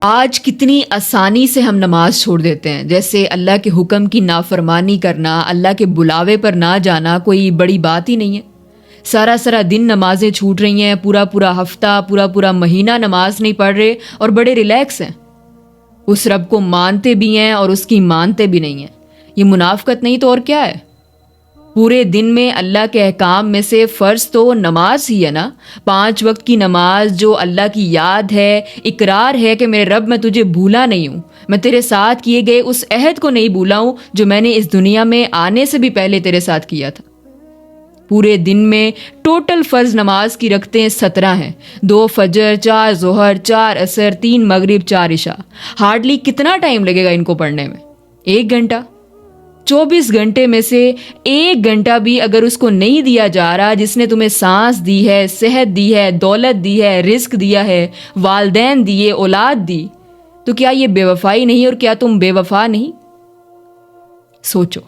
آج کتنی آسانی سے ہم نماز چھوڑ دیتے ہیں، جیسے اللہ کے حکم کی نافرمانی کرنا، اللہ کے بلاوے پر نہ جانا کوئی بڑی بات ہی نہیں ہے۔ سارا دن نمازیں چھوٹ رہی ہیں، پورا ہفتہ، پورا مہینہ نماز نہیں پڑھ رہے اور بڑے ریلیکس ہیں۔ اس رب کو مانتے بھی ہیں اور اس کی مانتے بھی نہیں ہیں۔ یہ منافقت نہیں تو اور کیا ہے؟ پورے دن میں اللہ کے احکام میں سے فرض تو نماز ہی ہے نا۔ 5 وقت کی نماز جو اللہ کی یاد ہے، اقرار ہے کہ میرے رب میں تجھے بھولا نہیں ہوں، میں تیرے ساتھ کیے گئے اس عہد کو نہیں بھولا ہوں جو میں نے اس دنیا میں آنے سے بھی پہلے تیرے ساتھ کیا تھا۔ پورے دن میں ٹوٹل فرض نماز کی رکھتے ہیں 17 ہیں، 2 فجر، 4 ظہر، 4 عصر، 3 مغرب، 4 عشاء۔ ہارڈلی کتنا ٹائم لگے گا ان کو پڑھنے میں؟ 1 گھنٹہ۔ 24 گھنٹے میں سے 1 گھنٹہ بھی اگر اس کو نہیں دیا جا رہا جس نے تمہیں سانس دی ہے، صحت دی ہے، دولت دی ہے، رزق دیا ہے، والدین دیے، اولاد دی، تو کیا یہ بے وفائی نہیں اور کیا تم بے وفا نہیں؟ سوچو۔